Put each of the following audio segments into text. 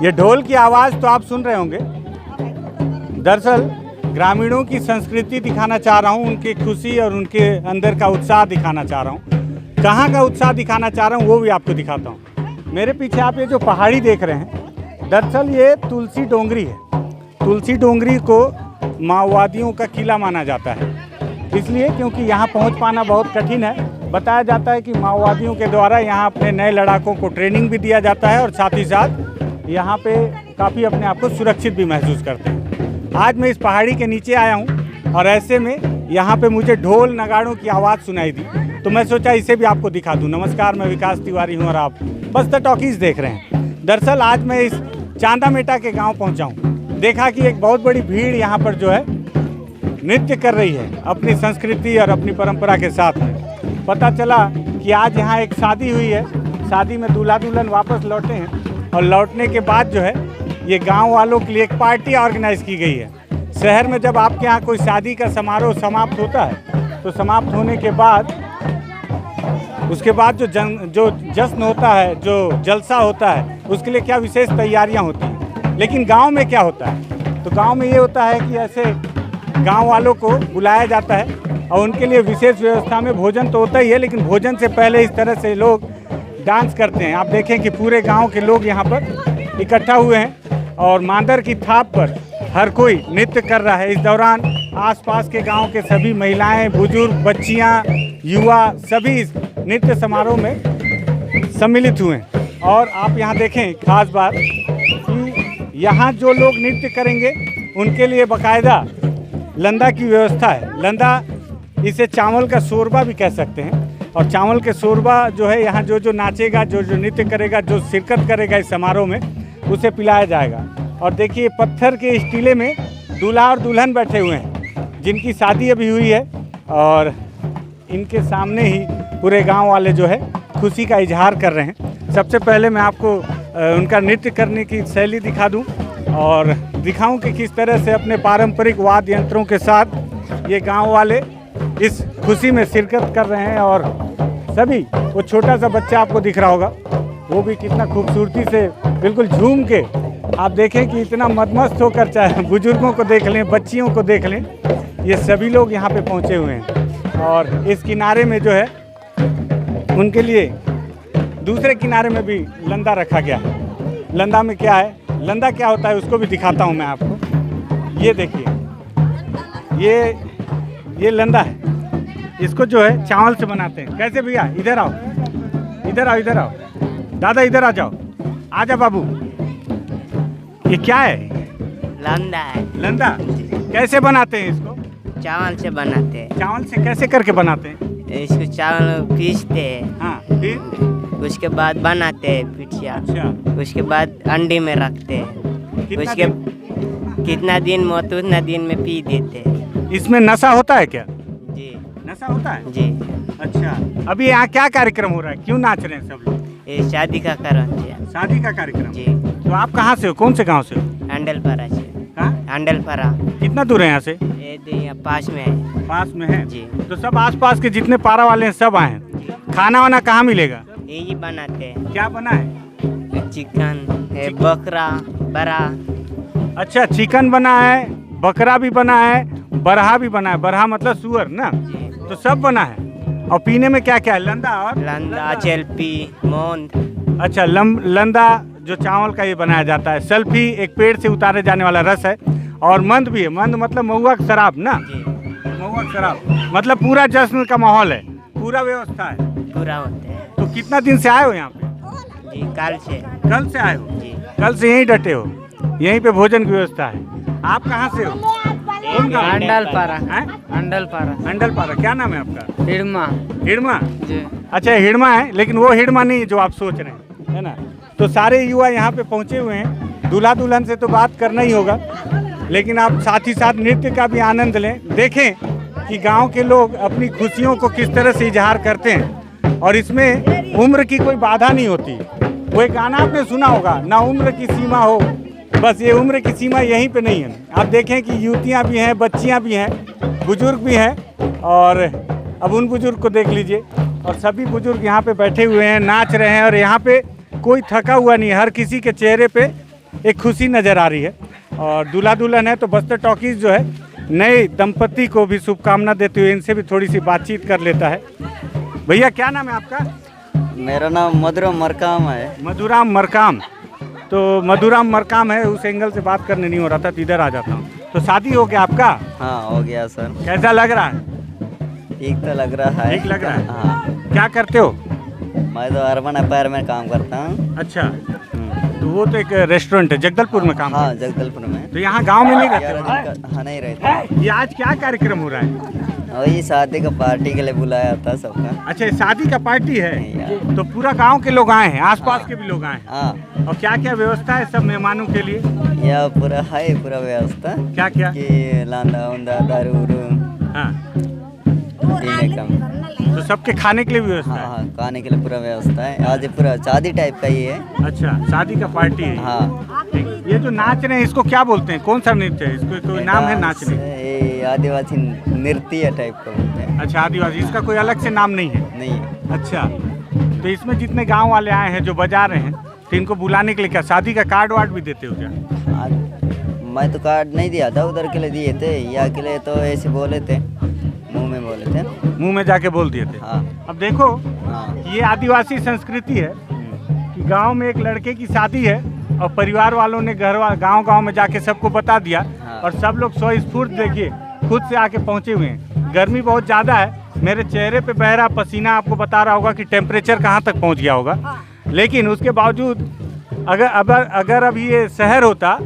ये ढोल की आवाज़ तो आप सुन रहे होंगे। दरअसल ग्रामीणों की संस्कृति दिखाना चाह रहा हूँ, उनकी खुशी और उनके अंदर का उत्साह दिखाना चाह रहा हूँ। कहाँ का उत्साह दिखाना चाह रहा हूँ वो भी आपको दिखाता हूँ। मेरे पीछे आप ये जो पहाड़ी देख रहे हैं, दरअसल ये तुलसी डोंगरी है। तुलसी डोंगरी को माओवादियों का किला माना जाता है, इसलिए क्योंकि यहाँ पहुँच पाना बहुत कठिन है। बताया जाता है कि माओवादियों के द्वारा यहाँ अपने नए लड़ाकों को ट्रेनिंग भी दिया जाता है और साथ ही साथ यहाँ पे काफ़ी अपने आप को सुरक्षित भी महसूस करते हैं। आज मैं इस पहाड़ी के नीचे आया हूँ और ऐसे में यहाँ पे मुझे ढोल नगाड़ों की आवाज़ सुनाई दी, तो मैं सोचा इसे भी आपको दिखा दूँ। नमस्कार, मैं विकास तिवारी हूँ और आप बस द टॉकीज़ देख रहे हैं। दरअसल आज मैं इस चांदामेटा के गाँव पहुँचा हूँ। देखा कि एक बहुत बड़ी भीड़ यहाँ पर जो है नृत्य कर रही है अपनी संस्कृति और अपनी परंपरा के साथ में। पता चला कि आज यहाँ एक शादी हुई है, शादी में दूल्हा दुल्हन वापस लौटे हैं और लौटने के बाद जो है ये गांव वालों के लिए एक पार्टी ऑर्गेनाइज की गई है। शहर में जब आपके यहाँ कोई शादी का समारोह समाप्त होता है तो समाप्त होने के बाद उसके बाद जो जश्न होता है, जो जलसा होता है, उसके लिए क्या विशेष तैयारियाँ होती हैं। लेकिन गाँव में क्या होता है, तो गाँव में ये होता है कि ऐसे गाँव वालों को बुलाया जाता है और उनके लिए विशेष व्यवस्था में भोजन तो होता ही है, लेकिन भोजन से पहले इस तरह से लोग डांस करते हैं। आप देखें कि पूरे गांव के लोग यहाँ पर इकट्ठा हुए हैं और मांदर की थाप पर हर कोई नृत्य कर रहा है। इस दौरान आसपास के गांव के सभी महिलाएं, बुजुर्ग, बच्चियां, युवा सभी इस नृत्य समारोह में सम्मिलित हुए हैं। और आप यहाँ देखें खास बात कि यहाँ जो लोग नृत्य करेंगे उनके लिए बाकायदा लंदा की व्यवस्था है। लंदा इसे चावल का शोरबा भी कह सकते हैं। और चावल के शोरबा जो है यहाँ जो नाचेगा, जो नृत्य करेगा, जो शिरकत करेगा इस समारोह में, उसे पिलाया जाएगा। और देखिए पत्थर के स्टीले में दूल्हा और दुल्हन बैठे हुए हैं जिनकी शादी अभी हुई है और इनके सामने ही पूरे गांव वाले जो है खुशी का इजहार कर रहे हैं। सबसे पहले मैं आपको उनका नृत्य करने की शैली दिखा दूं और दिखाऊं कि किस तरह से अपने पारंपरिक वाद्य यंत्रों के साथ ये गांव वाले इस खुशी में शिरकत कर रहे हैं। और सभी, वो छोटा सा बच्चा आपको दिख रहा होगा, वो भी कितना खूबसूरती से बिल्कुल झूम के, आप देखें कि इतना मदमस्त होकर, चाहे बुजुर्गों को देख लें, बच्चियों को देख लें, ये सभी लोग यहाँ पे पहुँचे हुए हैं। और इस किनारे में जो है उनके लिए दूसरे किनारे में भी लंदा रखा गया है। लंदा में क्या है, लंदा क्या होता है उसको भी दिखाता हूँ मैं आपको। ये देखिए, ये लंदा है। इसको जो है चावल से बनाते हैं। कैसे भैया, इधर आओ, इधर आओ, इधर आओ दादा, इधर आ जाओ, आजा बाबू। ये क्या है? लंदा है। लंदा कैसे बनाते हैं इसको? चावल से बनाते हैं। चावल से कैसे करके बनाते हैं? इसको चावल पीसते हैं। हाँ, फिर उसके बाद बनाते हैं पिठिया। अच्छा, उसके बाद अंडी में रखते हैं। उसके कितना दिन मौत उतना दिन में पी देते हैं। इसमें नशा होता है क्या? जी, नशा होता है जी। अच्छा, अभी यहाँ क्या कार्यक्रम हो रहा है, क्यों नाच रहे हैं सब लोग? ये शादी का करते हैं। शादी का कार्यक्रम? जी। तो आप कहाँ से हो, कौन से गांव से हो? अंडलपारा से। हाँ, अंडलपारा। कितना दूर है यहाँ से? ये यहाँ पास में है। पास में है जी। तो सब आसपास के जितने पारा वाले हैं सब आए हैं। खाना वाना कहाँ मिलेगा? यही बनाते हैं। क्या बना है? चिकन है, बकरा, बड़ा। अच्छा, चिकन बना है, बकरा भी बना है, बरहा भी बना है। बरहा मतलब सुअर ना? तो सब बना है। और पीने में क्या क्या है? लंदा और लंदा, जलपी, मोंद। अच्छा, लंदा जो चावल का ये बनाया जाता है। सल्फी एक पेड़ से उतारे जाने वाला रस है। और मंद भी है। मंद मतलब महुआ का शराब ना? महुआ का शराब मतलब पूरा जश्न का माहौल है, पूरा व्यवस्था है, पूरा होते हैं। तो कितना दिन से आए हो यहाँ पे? जी, कल से। कल से आए हो? जी। कल से यहीं डटे हो? यहीं पे भोजन की व्यवस्था है। आप कहाँ से हो? अंडलपारा। अंडलपारा। अंडलपारा। क्या नाम है आपका? हिड़मा। हिड़मा? जी। अच्छा, हिड़मा है, लेकिन वो हिड़मा नहीं जो आप सोच रहे हैं, है ना? तो सारे युवा यहाँ पे पहुँचे हुए हैं। दूल्हा दुल्हन से तो बात करना ही होगा, लेकिन आप साथ ही साथ नृत्य का भी आनंद लें। देखें कि गांव के लोग अपनी खुशियों को किस तरह से इजहार करते हैं और इसमें उम्र की कोई बाधा नहीं होती। वो एक गाना आपने सुना होगा, ना उम्र की सीमा हो, बस ये उम्र की सीमा यहीं पे नहीं है। आप देखें कि युवतियाँ भी हैं, बच्चियाँ भी हैं, बुजुर्ग भी हैं। और अब उन बुजुर्ग को देख लीजिए, और सभी बुजुर्ग यहाँ पे बैठे हुए हैं, नाच रहे हैं। और यहाँ पे कोई थका हुआ नहीं है, हर किसी के चेहरे पे एक खुशी नज़र आ रही है। और दूल्हा दुल्हन है तो बस्तर टॉकीज जो है नए दंपति को भी शुभकामना देते हुए इनसे भी थोड़ी सी बातचीत कर लेता है। भैया क्या नाम है आपका? मेरा नाम मधुराम मरकाम है। मधुराम मरकाम। तो मधुराम मरकाम है, उस एंगल से बात करने नहीं हो रहा था तो इधर आ जाता हूँ। तो शादी हो गया आपका? हाँ हो गया सर। कैसा लग रहा है? ठीक तो लग रहा है। ठीक लग रहा है। हाँ क्या करते हो? मैं तो अर्बन अफेयर में काम करता हूँ। अच्छा, तो वो तो एक रेस्टोरेंट है जगदलपुर में काम हाँ करते जगदलपुर में। हो। तो यहाँ गांव में नहीं रहते? 11 दिन का हाँ नहीं रहता। ये आज क्या कार्यक्रम हो रहा है? वही शादी का पार्टी के लिए बुलाया था सबका। अच्छा, शादी का पार्टी है यार। तो पूरा गांव के लोग आए हैं, आसपास के भी लोग आए हैं। हाँ और क्या क्या व्यवस्था है सब मेहमानों के लिए? यह पूरा है पूरा व्यवस्था क्या क्या? कि लांदा उंदा दारू उरू हाँ, पीने का। तो सबके खाने के लिए भी व्यवस्था हाँ है? हाँ खाने के लिए पूरा व्यवस्था है। आज पूरा शादी टाइप का ही है। अच्छा, शादी का पार्टी है। हाँ ठीक। ये जो नाच रहे हैं इसको क्या बोलते हैं? कौन सा नृत्य है? इसको कोई नाम है नाचने? ये आदिवासी नृत्य टाइप का बोलते हैं। अच्छा, आदिवासी। इसका कोई अलग से नाम नहीं है? नहीं है। अच्छा, तो इसमें जितने गांव वाले आए हैं जो बजा रहे हैं तो इनको बुलाने के लिए क्या शादी का कार्ड वार्ड भी देते हो क्या? मैं तो कार्ड नहीं दिया था, उधर के लिए दिए थे। या के लिए तो ऐसे बोले थे, मुंह में बोले थे। मुंह में जाके बोल दिए थे? हाँ अब देखो, हाँ ये आदिवासी संस्कृति है कि गांव में एक लड़के की शादी है और परिवार वालों ने गांव में जाके सबको बता दिया। हाँ। और सब लोग स्वस्फूर्त देखिए खुद से आके पहुंचे हुए हैं। गर्मी बहुत ज़्यादा है, मेरे चेहरे पे बह रहा पसीना आपको बता रहा होगा कि टेम्परेचर कहाँ तक पहुंच गया होगा। लेकिन उसके बावजूद अगर अब ये शहर होता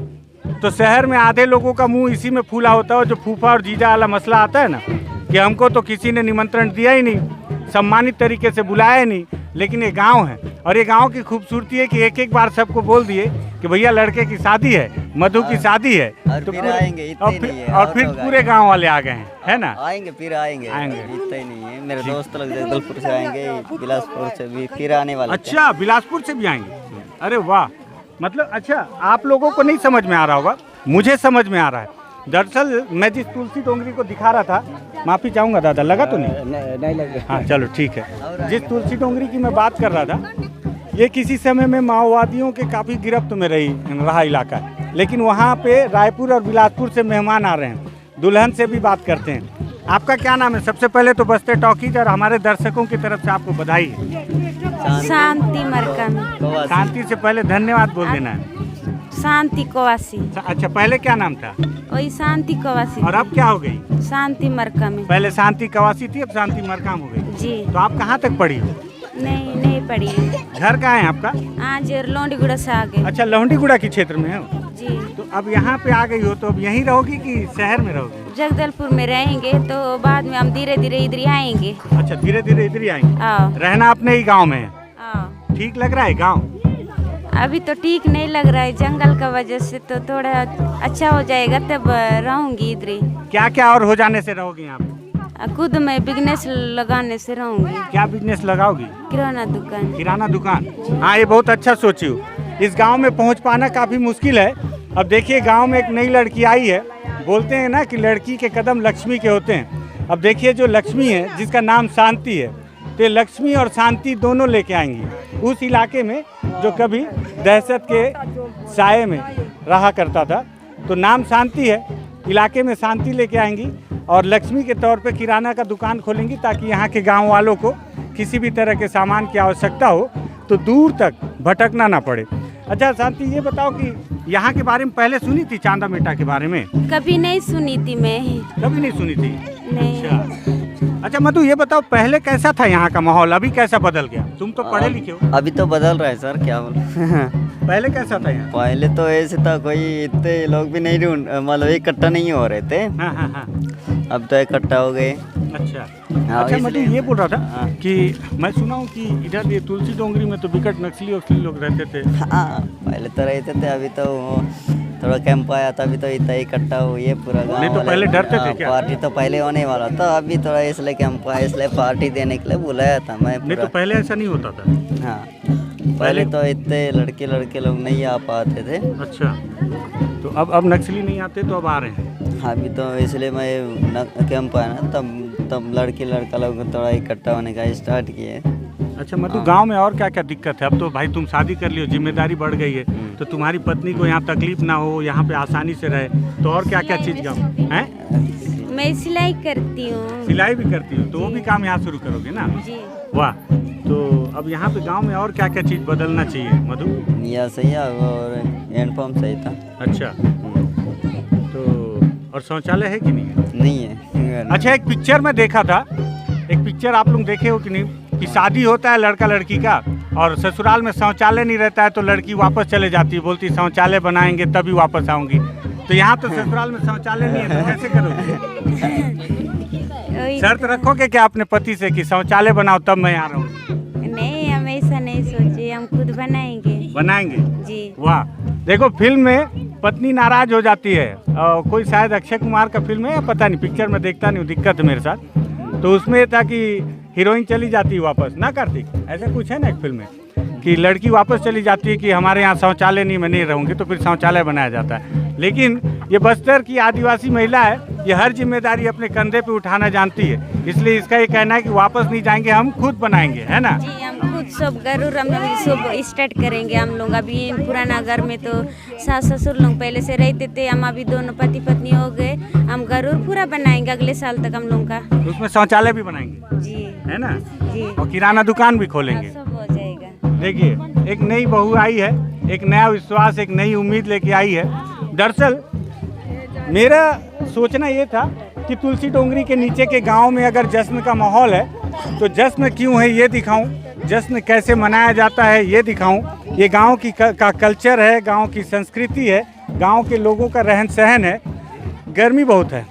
तो शहर में आधे लोगों का मुंह इसी में फूला होता है। और जो फूफा और जीजा वाला मसला आता है ना कि हमको तो किसी ने निमंत्रण दिया ही नहीं, सम्मानित तरीके से बुलाया ही नहीं। लेकिन ये गांव है और ये गांव की खूबसूरती है कि एक एक बार सबको बोल दिए कि भैया लड़के की शादी है, मधु की शादी है। और तो फिर पूरे- आएंगे, इतने और नहीं फिर, है, और और फिर लोग पूरे आएंगे। गांव वाले आ गए हैं, है ना? आएंगे फिर आएंगे। आएंगे। इतना ही नहीं है। मेरे दोस्त लोग जगदलपुर से आएंगे, बिलासपुर से भी फिर आने वाले थे। अच्छा, बिलासपुर से भी आएंगे? अरे वाह, मतलब अच्छा आप लोगों को नहीं समझ में आ रहा होगा, मुझे समझ में आ रहा है। दरअसल मैं जिस तुलसी डोंगरी को दिखा रहा था, माफ़ी चाहूँगा दादा, लगा तो नहीं लगा? हाँ चलो ठीक है। जिस तुलसी डोंगरी की मैं बात कर रहा था, ये किसी समय में माओवादियों के काफ़ी गिरफ्त में रहा इलाका है। लेकिन वहाँ पे रायपुर और बिलासपुर से मेहमान आ रहे हैं, दुल्हन से भी बात करते हैं। आपका क्या नाम है? सबसे पहले तो बस्तर टॉकीज और हमारे दर्शकों की तरफ से आपको बधाई है। शांति मरकम। शांति से पहले धन्यवाद बोल देना है। शांति कोवासी। अच्छा, पहले क्या नाम था वही शांति कोवासी। और अब क्या हो गई? शांति मरकम। पहले शांति कवासी थी, अब शांति मरकाम हो गई। जी। तो आप कहाँ तक पढ़ी हो? नहीं पड़ी। घर कहाँ है आपका? आज लोंडीगुड़ा से आ गए। अच्छा, लौंडीगुड़ा के क्षेत्र में हो? जी। तो अब यहाँ पे आ गई हो तो अब यहीं रहोगी कि शहर में रहोगी? जगदलपुर में रहेंगे तो बाद में हम धीरे धीरे इधर ही आएंगे। अच्छा, धीरे धीरे इधर ही आएंगे। आओ रहना अपने ही गाँव में है? आओ। ठीक लग रहा है गाँव? अभी तो ठीक नहीं लग रहा है, जंगल का वजह से तो थोड़ा अच्छा हो जाएगा तब रहूंगी इधर ही। क्या क्या और हो जाने से रहोगी यहाँ पे? खुद मैं बिजनेस लगाने से रहूंगी। क्या बिजनेस लगाओगी? किराना दुकान। किराना दुकान। हाँ, ये बहुत अच्छा सोची हो। इस गांव में पहुंच पाना काफ़ी मुश्किल है। अब देखिए गांव में एक नई लड़की आई है, बोलते हैं ना कि लड़की के कदम लक्ष्मी के होते हैं। अब देखिए जो लक्ष्मी है जिसका नाम शांति है, तो ये लक्ष्मी और शांति दोनों लेके आएंगी उस इलाके में जो कभी दहशत के साए में रहा करता था। तो नाम शांति है, इलाके में शांति लेके आएंगी और लक्ष्मी के तौर पे किराना का दुकान खोलेंगी ताकि यहाँ के गांव वालों को किसी भी तरह के सामान की आवश्यकता हो तो दूर तक भटकना ना पड़े। अच्छा शांति, ये बताओ कि यहाँ के बारे में पहले सुनी थी, चांदा मेटा के बारे में? कभी नहीं सुनी थी मैं। कभी नहीं सुनी थी? नहीं। अच्छा मधु, ये बताओ पहले कैसा था यहाँ का माहौल, अभी कैसा बदल गया? तुम तो पढ़े लिखे हो। अभी तो बदल रहा है सर, क्या बोल पहले कैसा था यहाँ? पहले तो ऐसे था, कोई इतने लोग भी नहीं मतलब इकट्ठा नहीं हो रहे थे। हाँ हाँ हाँ। अब तो इकट्ठा हो गए। अच्छा हाँ, अच्छा, मधु ये बोल रहा था हाँ। कि मैं सुना हूँ कि इधर ये तुलसी डोंगरी में तो विकट नक्सली लोग रहते थे। हाँ पहले तो रहते थे, अभी तो थोड़ा कैंप आया था, अभी तो इतना इकट्ठा हुई है पूरा गाँव। नहीं तो पहले डरते थे क्या? पार्टी तो पहले होने वाला था, अभी थोड़ा इसलिए कैंप आया, इसलिए पार्टी देने के लिए बुलाया था मैं। नहीं तो पहले ऐसा नहीं होता था। हाँ पहले तो इतने लड़के लोग नहीं आ पाते थे। अच्छा, तो अब नक्सली नहीं आते तो अब आ रहे हैं। अभी तो इसलिए मैं कैंप आया ना, तब लड़का लोग थोड़ा इकट्ठा होने का स्टार्ट किए। अच्छा मधु, गांव में और क्या क्या दिक्कत है? अब तो भाई तुम शादी कर लियो, जिम्मेदारी बढ़ गई है, तो तुम्हारी पत्नी को यहाँ तकलीफ ना हो, यहाँ पे आसानी से रहे, तो और क्या क्या चीज़ गाँव हैं? मैं सिलाई करती हूँ। सिलाई भी करती हो, तो वो भी काम यहाँ शुरू करोगे ना? जी। वाह। तो अब यहाँ पे गांव में और क्या क्या चीज़ बदलना चाहिए मधु? या सही है, और हैंडपम्प सही था। अच्छा, तो और शौचालय है कि नहीं है? नहीं है। अच्छा, एक पिक्चर में देखा था, एक पिक्चर आप लोग देखे हो कि नहीं, कि शादी होता है लड़का लड़की का और ससुराल में शौचालय नहीं रहता है, तो लड़की वापस चले जाती है, बोलती शौचालय बनाएंगे तभी वापस आऊँगी। तो यहाँ तो ससुराल में शौचालय नहीं है, तो कैसे करोगे? शर्त रखोगे क्या अपने पति से कि शौचालय बनाओ तब मैं आ रहा हूँ? नहीं, हम ऐसा नहीं सोचे, हम खुद बनाएंगे। बनाएंगे? जी। वाह। देखो, फिल्म में पत्नी नाराज हो जाती है, और कोई शायद अक्षय कुमार का फिल्म है या पता नहीं, पिक्चर में देखता नहीं हूँ, दिक्कत है मेरे साथ। तो उसमें था कि हीरोइन चली जाती है वापस ना, कार्तिक ऐसा कुछ है ना एक फिल्म में, कि लड़की वापस चली जाती है कि हमारे यहाँ शौचालय नहीं, मैं नहीं रहूँगी, तो फिर शौचालय बनाया जाता है। लेकिन ये बस्तर की आदिवासी महिला है, ये हर जिम्मेदारी अपने कंधे पे उठाना जानती है, इसलिए इसका ये कहना है कि वापस नहीं जाएंगे, हम खुद बनाएंगे, है ना? जी, हम खुद सब जरूर हम लोग सब स्टार्ट करेंगे। हम लोग अभी पुराना घर में तो सास ससुर लोग पहले से रहते थे, हम अभी दोनों पति पत्नी हो गए, हम जरूर पूरा बनाएंगे अगले साल तक हम लोग का। उसमें शौचालय भी बनाएंगे, जी, है ना? जी, और किराना दुकान भी खोलेंगे। सब हो जाएगा। देखिए, एक नई बहू आई है, एक नया विश्वास, एक नई उम्मीद लेके आई है। दरअसल मेरा सोचना ये था कि तुलसी डोंगरी के नीचे के गांव में अगर जश्न का माहौल है, तो जश्न क्यों है ये दिखाऊं, जश्न कैसे मनाया जाता है ये दिखाऊं। ये गांव की का कल्चर है, गांव की संस्कृति है, गांव के लोगों का रहन सहन है। गर्मी बहुत है,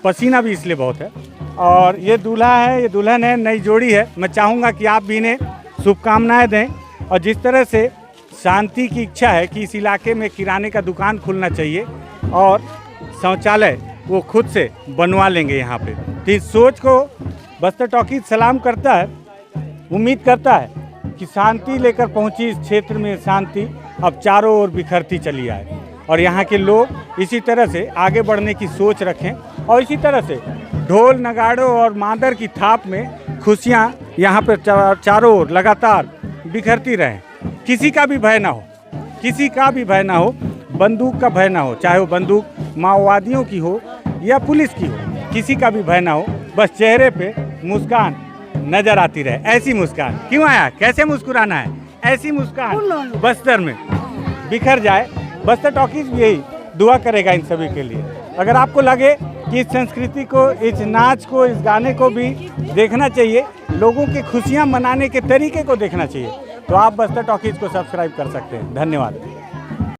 पसीना भी इसलिए बहुत है, और ये दूल्हा है, ये दुल्हन है, नई जोड़ी है। मैं चाहूँगा कि आप भी इन्हें शुभकामनाएँ दें, और जिस तरह से शांति की इच्छा है कि इस इलाके में किराने का दुकान खुलना चाहिए और शौचालय वो खुद से बनवा लेंगे यहाँ पे, तो इस सोच को बस्तर टॉकीज सलाम करता है। उम्मीद करता है कि शांति लेकर पहुँची इस क्षेत्र में शांति अब चारों ओर बिखरती चली आए, और यहाँ के लोग इसी तरह से आगे बढ़ने की सोच रखें, और इसी तरह से ढोल नगाड़ों और मादर की थाप में खुशियाँ यहाँ पर चारों ओर लगातार बिखरती रहें। किसी का भी भय ना हो, किसी का भी भय ना हो, बंदूक का भय ना हो, चाहे वो बंदूक माओवादियों की हो या पुलिस की हो, किसी का भी भय ना हो। बस चेहरे पे मुस्कान नजर आती रहे, ऐसी मुस्कान। क्यों आया, कैसे मुस्कुराना है, ऐसी मुस्कान बस्तर में बिखर जाए। बस्तर टॉकीज भी यही दुआ करेगा इन सभी के लिए। अगर आपको लगे कि इस संस्कृति को, इस नाच को, इस गाने को भी देखना चाहिए, लोगों की खुशियाँ मनाने के तरीके को देखना चाहिए, तो आप बस्तर टॉकीज को सब्सक्राइब कर सकते हैं। धन्यवाद।